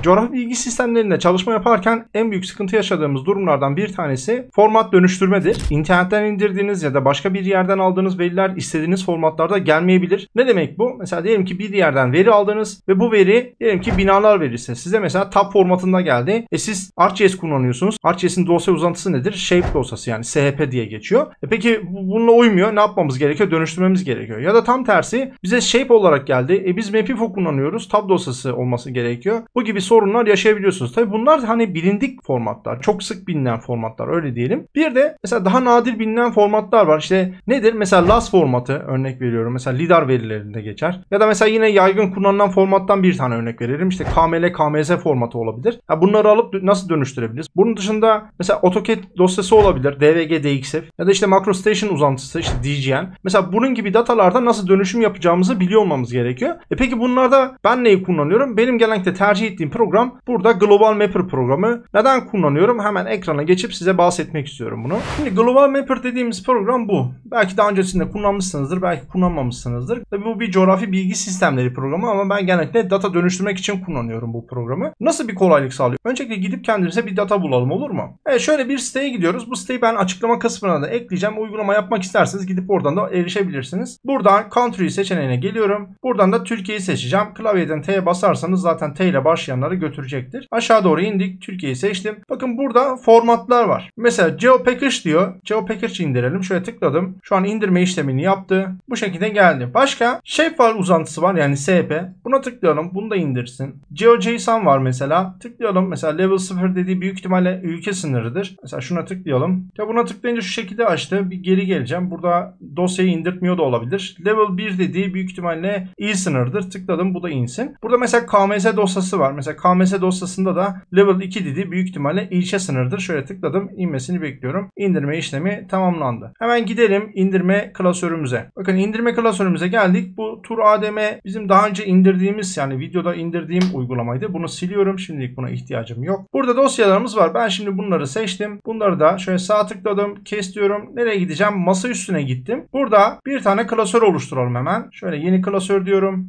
Coğrafi bilgi sistemlerinde çalışma yaparken en büyük sıkıntı yaşadığımız durumlardan bir tanesi format dönüştürmedir. İnternetten indirdiğiniz ya da başka bir yerden aldığınız veriler istediğiniz formatlarda gelmeyebilir. Ne demek bu? Mesela diyelim ki bir yerden veri aldınız ve bu veri diyelim ki binalar verisi. Size mesela tab formatında geldi. Siz ArcGIS kullanıyorsunuz. ArcGIS'in dosya uzantısı nedir? Shape dosyası, yani SHP diye geçiyor. Peki bununla uymuyor. Ne yapmamız gerekiyor? Dönüştürmemiz gerekiyor. Ya da tam tersi, bize shape olarak geldi. Biz Mapinfo kullanıyoruz. Tab dosyası olması gerekiyor. Bu gibi sorunlar yaşayabiliyorsunuz. Tabii bunlar hani bilindik formatlar. Çok sık bilinen formatlar, öyle diyelim. Bir de mesela daha nadir bilinen formatlar var. İşte nedir? Mesela LAS formatı örnek veriyorum. Mesela LiDAR verilerinde geçer. Ya da mesela yine yaygın kullanılan formattan bir tane örnek verelim. İşte KML, KMZ formatı olabilir. Bunları alıp nasıl dönüştürebiliriz? Bunun dışında mesela AutoCAD dosyası olabilir. DWG, DXF ya da işte MacroStation uzantısı, işte DGN. Mesela bunun gibi datalarda nasıl dönüşüm yapacağımızı biliyor olmamız gerekiyor. Peki bunlarda ben neyi kullanıyorum? Benim genellikle tercih ettiğim program burada Global Mapper programı. Neden kullanıyorum? Hemen ekrana geçip size bahsetmek istiyorum bunu. Şimdi Global Mapper dediğimiz program bu. Belki daha öncesinde kullanmışsınızdır, belki kullanmamışsınızdır. Tabii bu bir coğrafi bilgi sistemleri programı ama ben genellikle data dönüştürmek için kullanıyorum bu programı. Nasıl bir kolaylık sağlıyor? Öncelikle gidip kendimize bir data bulalım, olur mu? Evet, şöyle bir siteye gidiyoruz. Bu siteyi ben açıklama kısmına da ekleyeceğim. Uygulama yapmak isterseniz gidip oradan da erişebilirsiniz. Buradan Country seçeneğine geliyorum. Buradan da Türkiye'yi seçeceğim. Klavyeden T'ye basarsanız zaten T ile başlayanları götürecektir. Aşağı doğru indik. Türkiye'yi seçtim. Bakın burada formatlar var. Mesela GeoPackage diyor. GeoPackage indirelim. Şöyle tıkladım. Şu an indirme işlemini yaptı. Bu şekilde geldi. Başka Shapefile uzantısı var, yani SP. Buna tıklayalım. Bunu da indirsin. GeoJSON var mesela. Tıklayalım. Mesela level 0 dediği büyük ihtimalle ülke sınırıdır. Mesela şuna tıklayalım. Ya buna tıklayınca şu şekilde açtı. Bir geri geleceğim. Burada dosyayı indirtmiyor da olabilir. Level 1 dediği büyük ihtimalle il sınırıdır. Tıkladım. Bu da insin. Burada mesela KMS dosyası var. Mesela KMS dosyasında da level 2 dediği büyük ihtimalle ilçe sınırıdır. Şöyle tıkladım. İnmesini bekliyorum. İndirme işlemi tamamlandı. Hemen gidelim indirme klasörümüze. Bakın indirme klasörümüze geldik. Bu TurADM bizim daha önce indirdiğimiz, yani videoda indirdiğim uygulamaydı. Bunu siliyorum. Şimdilik buna ihtiyacım yok. Burada dosyalarımız var. Ben şimdi bunları seçtim. Bunları da şöyle sağ tıkladım. Kes diyorum. Nereye gideceğim? Masa üstüne gittim. Burada bir tane klasör oluşturalım hemen. Şöyle yeni klasör diyorum.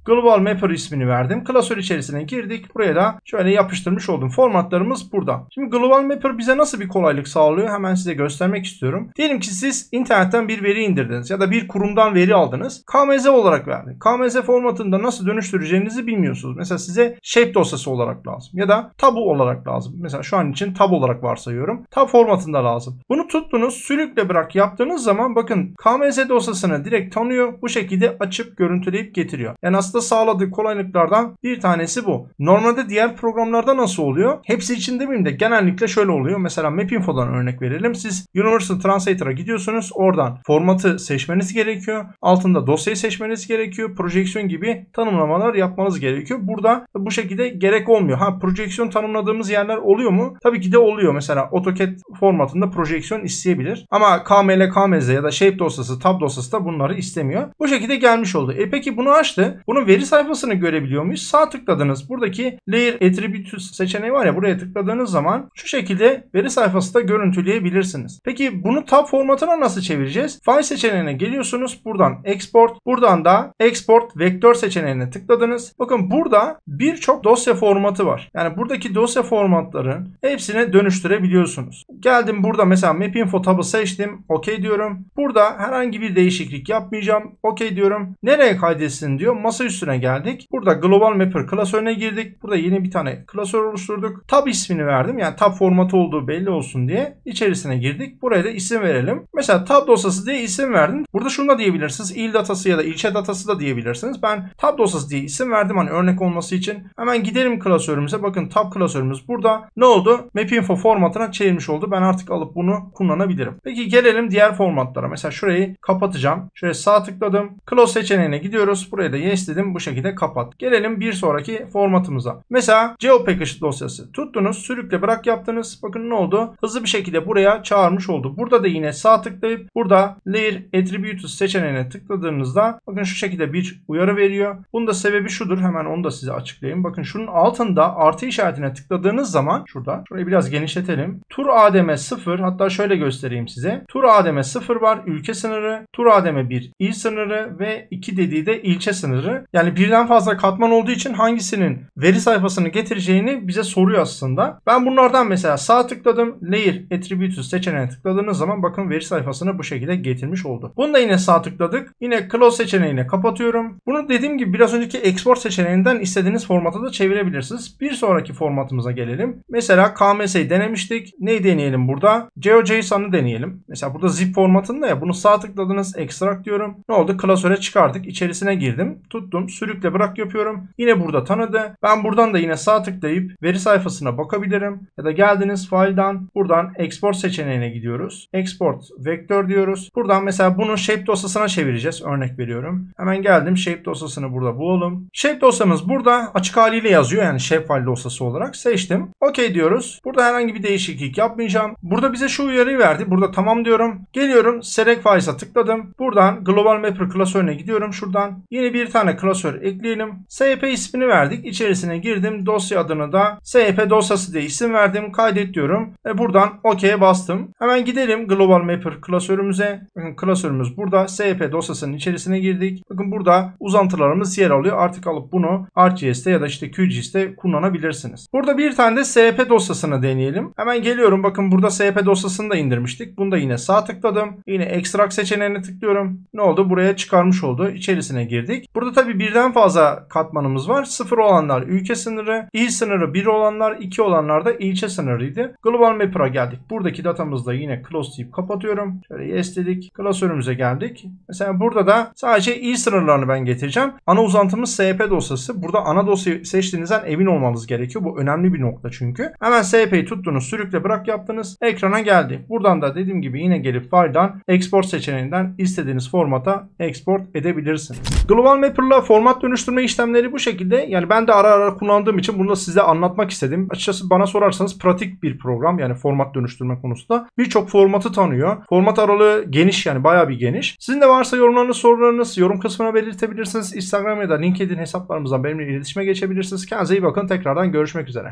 Global Mapper ismini verdim. Klasör içerisine girdik. Buraya da şöyle yapıştırmış oldum. Formatlarımız burada. Şimdi Global Mapper bize nasıl bir kolaylık sağlıyor? Hemen size göstermek istiyorum. Diyelim ki siz internetten bir veri indirdiniz ya da bir kurumdan veri aldınız. KMZ olarak verdi. KMZ formatında nasıl dönüştüreceğinizi bilmiyorsunuz. Mesela size shape dosyası olarak lazım ya da tabu olarak lazım. Mesela şu an için tab olarak varsayıyorum. Tab formatında lazım. Bunu tuttunuz, sürükle bırak yaptığınız zaman bakın KMZ dosyasını direkt tanıyor. Bu şekilde açıp görüntüleyip getiriyor. Yani aslında sağladığı kolaylıklardan bir tanesi bu. Normalde diğer programlarda nasıl oluyor? Hepsi için demeyeyim de genellikle şöyle oluyor. Mesela Mapinfo'dan örnek verelim. Siz Universal Translator'a gidiyorsunuz. Oradan formatı seçmeniz gerekiyor. Altında dosyayı seçmeniz gerekiyor. Projeksiyon gibi tanımlamalar yapmanız gerekiyor. Burada bu şekilde gerek olmuyor. Projeksiyon tanımladığımız yerler oluyor mu? Tabii ki de oluyor. Mesela AutoCAD formatında projeksiyon isteyebilir. Ama KML, KMZ ya da Shape dosyası, Tab dosyası da bunları istemiyor. Bu şekilde gelmiş oldu. Peki bunu açtı. Bunun veri sayfasını görebiliyor muyuz? Sağ tıkladınız. Buradaki Layer Attributes seçeneği var ya, buraya tıkladığınız zaman şu şekilde veri sayfası da görüntüleyebilirsiniz. Peki bunu tab formatına nasıl çevireceğiz? File seçeneğine geliyorsunuz. Buradan Export. Buradan da Export Vektör seçeneğine tıkladınız. Bakın burada birçok dosya formatı var. Yani buradaki dosya formatların hepsine dönüştürebiliyorsunuz. Geldim burada mesela Mapinfo tabı seçtim. OK diyorum. Burada herhangi bir değişiklik yapmayacağım. OK diyorum. Nereye kaydetsin diyor. Masa üstüne geldik. Burada Global Mapper klasörüne girdik. Burada yeni bir tane klasör oluşturduk. Tab ismini verdim. Yani tab formatı olduğu belli olsun diye içerisine girdik. Buraya da isim verelim. Mesela tab dosyası diye isim verdim. Burada şunu da diyebilirsiniz. İl datası ya da ilçe datası da diyebilirsiniz. Ben tab dosyası diye isim verdim. Hani örnek olması için. Hemen gidelim klasörümüze. Bakın tab klasörümüz burada. Ne oldu? Mapinfo formatına çevirmiş oldu. Ben artık alıp bunu kullanabilirim. Peki gelelim diğer formatlara. Mesela şurayı kapatacağım. Şöyle sağ tıkladım. Close seçeneğine gidiyoruz. Buraya da yes dedim. Bu şekilde kapat. Gelelim bir sonraki formatımıza. Mesela GeoPackage dosyası. Tuttunuz, sürükle bırak yaptınız. Bakın ne oldu? Hızlı bir şekilde buraya çağırmış oldu. Burada da yine sağ tıklayıp burada Layer Attributes seçeneğine tıkladığınızda bakın şu şekilde bir uyarı veriyor. Bunun da sebebi şudur. Hemen onu da size açıklayayım. Bakın şunun altında artı işaretine tıkladığınız zaman şurayı biraz genişletelim. TurADM 0, hatta şöyle göstereyim size. TurADM 0 var. Ülke sınırı. TurADM 1 il sınırı ve 2 dediği de ilçe sınırı. Yani birden fazla katman olduğu için hangisinin veri sayfasını getireceğini bize soruyor aslında. Ben bunlardan mesela sağ tıkladım. Layer Attributes seçeneğine tıkladığınız zaman bakın veri sayfasını bu şekilde getirmiş oldu. Bunu da yine sağ tıkladık. Yine Close seçeneğine kapatıyorum. Bunu dediğim gibi biraz önceki Export seçeneğinden istediğiniz formata da çevirebilirsiniz. Bir sonraki formatımıza gelelim. Mesela KMS'yi denemiştik. Neyi deneyelim burada? GeoJSON'ı deneyelim. Mesela burada zip formatında ya, bunu sağ tıkladınız, extract diyorum. Ne oldu? Klasöre çıkardık. İçerisine girdim. Tuttum. Sürükle bırak yapıyorum. Yine burada tanıdı. Ben buradan da yine sağ tıklayıp veri sayfasına bakabilirim. Ya da geldiniz file'dan buradan export seçeneğine gidiyoruz. Export vektör diyoruz. Buradan mesela bunu shape dosyasına çevireceğiz. Örnek veriyorum. Hemen geldim. Shape dosyasını burada bulalım. Shape dosyamız burada açık haliyle yazıyor. Yani shape file dosyası olarak seçtim. OK diyoruz. Burada herhangi bir değişiklik yapmayacağım. Burada bize şu uyarıyı verdi. Burada tamam diyorum. Geliyorum. Select Files'a tıkladım. Buradan Global Mapper klasörüne gidiyorum şuradan. Yeni bir tane klasör ekleyelim. SAP ismini verdik. İçerisine girdim. Dosya adını da SAP dosyası diye isim verdim. Kaydet diyorum. Ve buradan OK'ye bastım. Hemen gidelim Global Mapper klasörümüze. Bakın klasörümüz burada. SAP dosyasının içerisine girdik. Bakın burada uzantılarımız yer alıyor. Artık alıp bunu ArcGIS'te ya da işte QGIS'te kullanabilirsiniz. Burada bir tane de SAP dosyasını deneyelim. Hemen geliyorum. Bakın burada SAP dosyasını da indirmiştik. Bunu da yine sağ tıkladım. Yine Extract seçeneğine tıklıyorum. Ne oldu? Buraya çıkarmış oldu. İçerisine girdik. Burada tabii birden fazla katmanımız var. 0 olanlar ülke sınırı, il sınırı 1 olanlar, 2 olanlar da ilçe sınırıydı. Global Mapper'a geldik. Buradaki datamızda yine close deyip kapatıyorum. Şöyle yes dedik. Klasörümüze geldik. Mesela burada da sadece il sınırlarını ben getireceğim. Ana uzantımız SAP dosyası. Burada ana dosyayı seçtiğinizden emin olmanız gerekiyor. Bu önemli bir nokta çünkü. Hemen SAP'yi tuttunuz, sürükle bırak yaptınız. Ekrana geldi. Buradan da dediğim gibi yine gelip file'dan export seçeneğinden istediğiniz formata export edebilirsiniz. Global Mapper'la format dönüştürme işlemleri bu şekilde. Yani ben de ara ara kullandığım için bunu da size anlatmak istedim. Açıkçası bana sorarsanız pratik bir program, yani format dönüştürme konusunda. Birçok formatı tanıyor. Format aralığı geniş, yani bayağı bir geniş. Sizin de varsa yorumlarınız, sorularınız yorum kısmına belirtebilirsiniz. Instagram ya da LinkedIn hesaplarımızdan benimle iletişime geçebilirsiniz. Kendinize iyi bakın. Tekrardan görüşmek üzere.